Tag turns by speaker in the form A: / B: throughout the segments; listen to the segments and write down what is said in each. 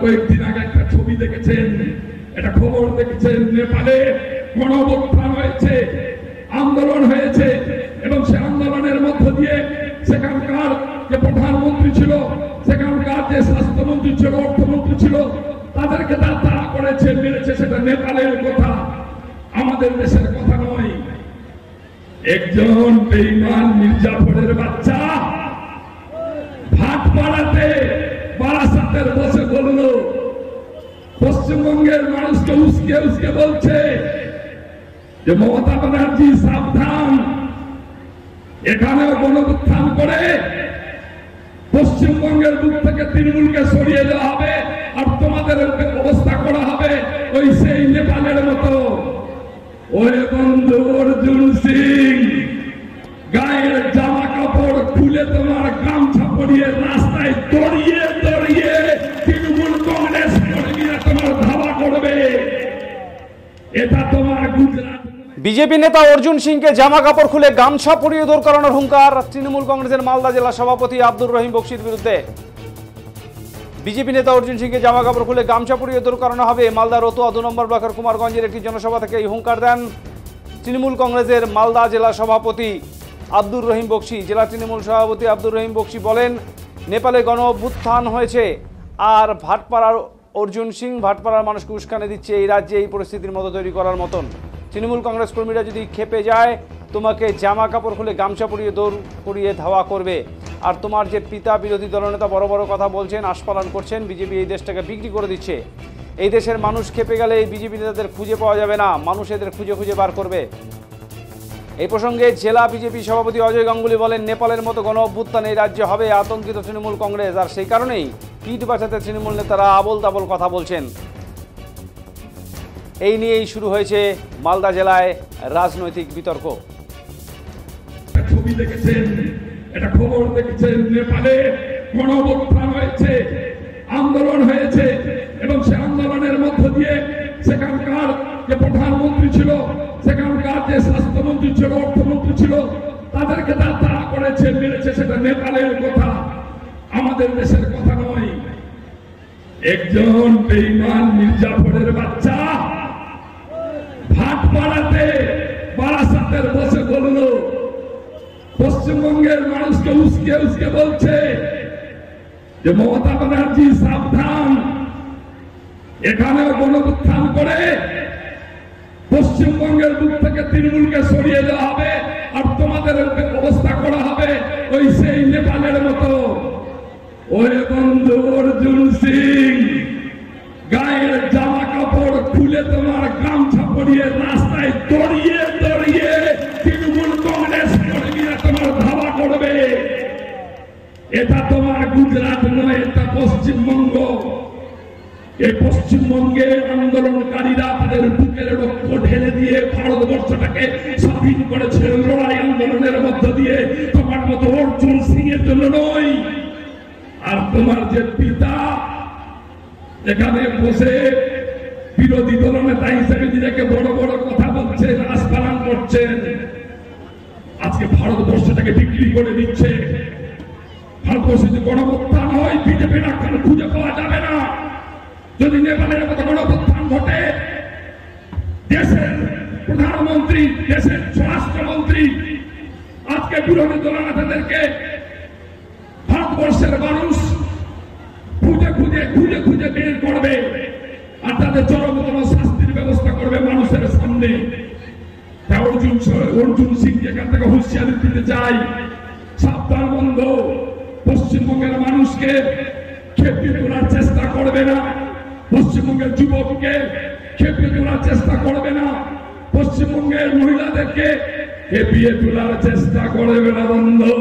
A: কয়েকদিন আগে একটা ছবি দেখেছেন, একটা খবর দেখেছেন, নেপালে গণঅভ্যুত্থান হয়েছে, আন্দোলন হয়েছে এবং সে আন্দোলনের মধ্য দিয়ে সেখানকার যে প্রধানমন্ত্রী ছিল, সেখানকার যে স্বাস্থ্যমন্ত্রী ছিল, অর্থমন্ত্রী ছিল, তাদেরকে তাড়া করেছে, মেরেছে। সেটা নেপালের কথা, আমাদের দেশের কথা নয়। একজন বেঈমান মির্জাফরের বাচ্চা ভাটপাড়াতে বারাসাতের বসে বলল, পশ্চিমবঙ্গের মানুষকে উস্কে উস্কে বলছে যে মমতা ব্যানার্জি সাবধান, এখানেও গণঅভ্যুত্থান করে পশ্চিমবঙ্গের বুক থেকে তৃণমূলকে সরিয়ে দেওয়া হবে আর তোমাদের অবস্থা করা হবে ওই সেই নেপালের মতো। ওই বন্ধু অর্জুন সিং, গায়ের জামা কাপড় খুলে তোমার গামছা পরিয়ে রাস্তায় দড়িয়ে দড়িয়ে তৃণমূল কংগ্রেস কর্মীরা তোমার ধাওয়া করবে। এটা তোমার গুজরাট।
B: বিজেপি নেতা অর্জুন সিংকে জামা কাপড় খুলে গামছা পরিয়ে দৌড় করানোর হুঙ্কার তৃণমূল কংগ্রেসের মালদা জেলা সভাপতি আব্দুর রহিম বক্সির বিরুদ্ধে। বিজেপি নেতা অর্জুন সিংকে জামা কাপড় খুলে গামছা পরিয়ে দৌড় করানো হবে। মালদা রতুয়া 2 নম্বর ব্লকের কুমারগঞ্জের একটি জনসভা থেকে এই হুঙ্কার দেন তৃণমূল কংগ্রেসের মালদা জেলা সভাপতি আব্দুর রহিম বক্সি। জেলা তৃণমূল সভাপতি আব্দুর রহিম বক্সি বলেন, নেপালে গণঅভ্যুত্থান হয়েছে আর ভাটপাড়ার অর্জুন সিং ভাটপাড়ার মানুষকে উস্কানি দিচ্ছে এই রাজ্যে এই পরিস্থিতির মতো তৈরি করার মতন। তৃণমূল কংগ্রেস কর্মীরা যদি খেপে যায় তোমাকে জামা কাপড় খুলে গামছা পরিয়ে দৌড় করিয়ে ধাওয়া করবে। আর তোমার যে পিতা বিরোধী দলনেতা বড় বড় কথা বলছেন, আস্ফালন করছেন, বিজেপি এই দেশটাকে বিক্রি করে দিচ্ছে। এই দেশের মানুষ খেপে গেলে এই বিজেপি নেতাদের খুঁজে পাওয়া যাবে না, মানুষ এদের খুঁজে খুঁজে বার করবে। এই প্রসঙ্গে জেলা বিজেপি সভাপতি অজয় গাঙ্গুলি বলেন, নেপালের মতো গণঅভ্যুত্থান এই রাজ্যে হবে, আতঙ্কিত তৃণমূল কংগ্রেস। আর সেই কারণেই পিঠ বাঁচাতে তৃণমূল নেতারা আবোল তাবোল কথা বলছেন। এই নিয়েই শুরু হয়েছে মালদা জেলায় রাজনৈতিক বিতর্ক।
A: ছবি দেখেছেন, একটা খবর দেখেছেন, নেপালে গণঅভ্যুত্থান হয়েছে, আন্দোলন হয়েছে এবং সে আন্দোলনের মধ্য দিয়ে সেখানকার যে প্রধানমন্ত্রী ছিল, সেখানকার যে স্বাস্থ্যমন্ত্রী ছিল, অর্থমন্ত্রী ছিল, তাদেরকে তাড়া করেছে, মেরেছে। সেটা নেপালের কথা, আমাদের দেশের কথা নয়। একজন বেঈমান মির্জাফরের বাচ্চা ভাটপাড়াতে বারাসাতের বসে বলল, পশ্চিমবঙ্গের মানুষকে উস্কে উস্কে বলছে যে মমতা ব্যানার্জি সাবধান, এখানেও গণঅভ্যুত্থান করে পশ্চিমবঙ্গের বুক থেকে তৃণমূলকে সরিয়ে দেওয়া হবে আর তোমাদের অবস্থা করা হবে ওই সেই নেপালের মতো। ওই বন্ধু অর্জুন সিং, গায়ের জামা কাপড় খুলে তোমার গামছা পরিয়ে রাস্তায় দড়িয়ে দড়িয়ে তৃণমূল কংগ্রেস কর্মীরা তোমার ধাওয়া করবে। এটা তোমার গুজরাট নয়, এটা পশ্চিমবঙ্গ। এই পশ্চিমবঙ্গে আন্দোলনকারীরা তাদের বুকের রক্ত ঢেলে দিয়ে ভারতবর্ষটাকে স্বাধীন করেছে লড়াই আন্দোলনের মধ্য দিয়ে। তোমার মতো অর্জুন সিং এর জন্য নয়। আর তোমার যে পিতা এখানে বসে বিরোধী দলনেতা হিসেবে নিজেকে বড় বড় কথা বলছেন, আস্ফালন করছেন, আজকে ভারতবর্ষটাকে বিক্রি করে দিচ্ছে। ভারতবর্ষে যে গণঅভ্যুত্থান হয়, বিজেপি রাখার খুঁজে পাওয়া যাবে না। যদি নেপালের মতো গণঅভ্যুত্থান ঘটে, দেশের প্রধানমন্ত্রী, দেশের স্বরাষ্ট্রমন্ত্রী আজকে বিরোধী দলনেতাদেরকে ভারতবর্ষের মানুষ খুঁজে খুঁজে খুঁজে খুঁজে বের করবে আর তাদের চরমতম শাস্তির ব্যবস্থা করবে মানুষের সামনে। অর্জুন সিং এখান থেকে হুঁশিয়ারি দিতে চাই, সাবধান বন্ধু। পশ্চিমবঙ্গের মানুষকে খেপিয়ে তোলার চেষ্টা করবে না, পশ্চিমবঙ্গের যুবককে খেপিয়ে তোলার চেষ্টা করবে না, পশ্চিমবঙ্গের মহিলাদেরকে খেপিয়ে তোলার চেষ্টা করবে না বন্ধু।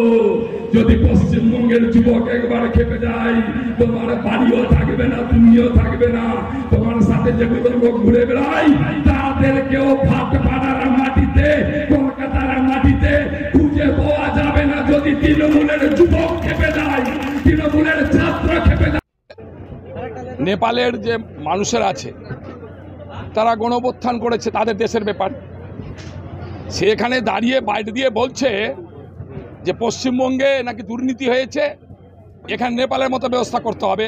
A: যদি পশ্চিমবঙ্গের যুবক একবার খেপে যায়, তোমার বাড়িও থাকবে না, তুমিও থাকবে না। তোমার সাথে যেগুলো লোক ঘুরে বেড়ায় তাদেরকেও ভাটপাড়ার মাটিতে, কলকাতার মাটিতে খুঁজে পাওয়া যাবে না। যদি তৃণমূলের যুবক খেপে যায়, তৃণমূলের ছাত্র খেপে যায়।
C: নেপালের যে মানুষের আছে তারা গণঅভ্যুত্থান করেছে, তাদের দেশের ব্যাপার। সেখানে দাঁড়িয়ে বাইরে দিয়ে বলছে যে পশ্চিমবঙ্গে নাকি দুর্নীতি হয়েছে, এখানে নেপালের মতো ব্যবস্থা করতে হবে।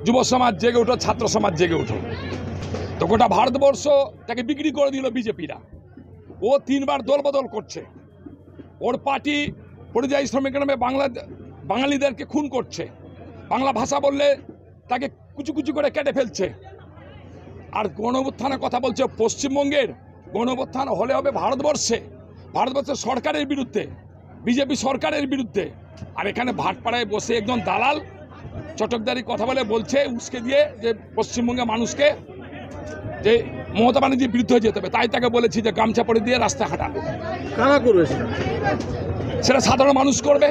C: যুব সমাজ জেগে উঠো, ছাত্র সমাজ জেগে উঠো। তো গোটা ভারতবর্ষ তাকে বিক্রি করে দিল বিজেপিরা। ও 3 বার দল বদল করছে। ওর পার্টি পরিযায়ী শ্রমিক নামে বাঙালিদেরকে খুন করছে। বাংলা ভাষা বললে তাকে কুচু কুচু করে কেটে ফেলছে। আর গণঅভ্যুত্থানের কথা বলছে। পশ্চিমবঙ্গের গণঅভ্যুত্থান হলে হবে ভারতবর্ষের সরকারের বিরুদ্ধে, বিজেপি সরকারের বিরুদ্ধে। আর এখানে ভাটপাড়ায় বসে একজন দালাল চটকদারি কথা বলে বলছে উস্কে দিয়ে যে পশ্চিমবঙ্গের মানুষকে যে মমতা ব্যানার্জির বিরুদ্ধে যেতে হবে। তাই তাকে বলেছি যে গামছা পরে দিয়ে রাস্তা হাঁটাবে।
B: কারা করবে
C: সেটা সাধারণ মানুষ করবে,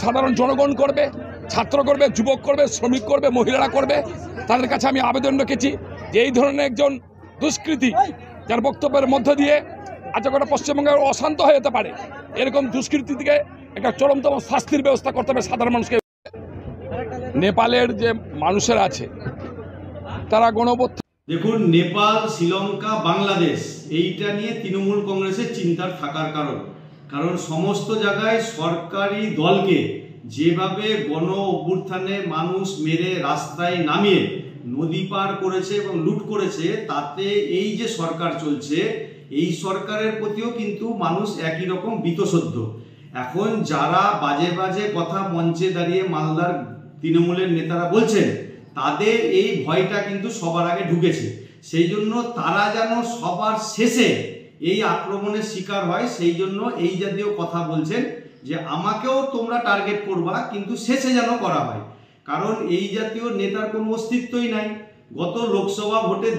C: সাধারণ জনগণ করবে, ছাত্র করবে, যুবক করবে, শ্রমিক করবে, মহিলারা করবে। তাদের কাছে আমি আবেদন রেখেছি যে এই ধরনের একজন দুষ্কৃতী যার বক্তব্যের মধ্য দিয়ে আজকে গোটা পশ্চিমবঙ্গে অশান্ত হয়ে যেতে পারে, এরকম দুষ্কৃতীকে একটা চরমতম শাস্তির ব্যবস্থা করতে হবে সাধারণ মানুষকে। নেপালের যে মানুষেরা আছে তারা গণঅভ্যুত্থান,
D: দেখুন, নেপাল, শ্রীলঙ্কা, বাংলাদেশ এইটা নিয়ে তৃণমূল কংগ্রেসের চিন্তার থাকার কারণ সমস্ত জায়গায় সরকারি দলকে যেভাবে গণ অভ্যুত্থানে মানুষ মেরে রাস্তায় নামিয়ে নদী পার করেছে এবং লুট করেছে, তাতে এই যে সরকার চলছে এই সরকারের প্রতিও কিন্তু মানুষ একই রকম বীতশ্রদ্ধ। এখন যারা বাজে বাজে কথা মঞ্চে দাঁড়িয়ে মালদার তৃণমূলের নেতারা বলছেন, তাদের এই ভয়টা কিন্তু সবার আগে ঢুকেছে। সেই জন্য তারা যেন সবার শেষে এই আক্রমণের শিকার হয়, সেই জন্য এই জাতীয় কথা বলছেন যে আমাকেও তোমরা টার্গেট করবা, কিন্তু শেষে যেন করা হয়। কারণ এই জাতীয় নেতার কোনো অস্তিত্বই নাই। গত লোকসভা ভোটে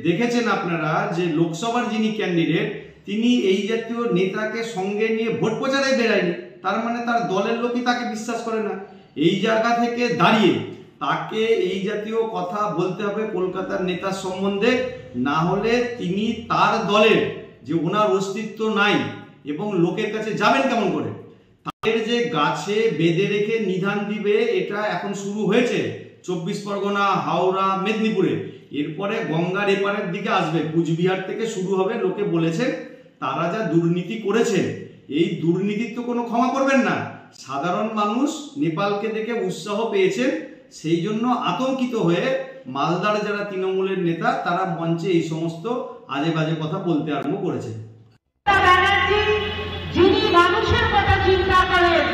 D: দেখেছেন আপনারা যে লোকসভার যিনি ক্যান্ডিডেট, তিনি এই জাতীয় নেতাকে সঙ্গে নিয়ে ভোট প্রচারে বেরায়নি। তার মানে তার দলের লোকই তাকে বিশ্বাস করে না। এই জায়গা থেকে দাঁড়িয়ে তাকে এই জাতীয় কথা বলতে হবে কলকাতার নেতার সম্বন্ধে, না হলে তিনি তার দলের যে ওনার অস্তিত্ব নাই এবং লোকের কাছে যাবেন কেমন করে। তাদের যে গাছে বেঁধে রেখে নিধান দিবে, এটা এখন শুরু হয়েছে 24 পরগনা, হাওড়া, মেদিনীপুরে। এরপরে গঙ্গার এপারের দিকে আসবে, কুচবিহার থেকে শুরু হবে। লোকে বলেছেন তারা যা দুর্নীতি করেছেন, এই দুর্নীতির তো কোনো ক্ষমা করবেন না। সাধারণ মানুষ নেপালকে দেখে উৎসাহ পেয়েছেন, সেই জন্য আতঙ্কিত হয়ে মালদার যারা তৃণমূলের নেতা তারা মঞ্চে এই সমস্ত আজে বাজে কথা বলতে আরম্ভ করেছে।
E: যিনি মানুষের কথা চিন্তা করেন,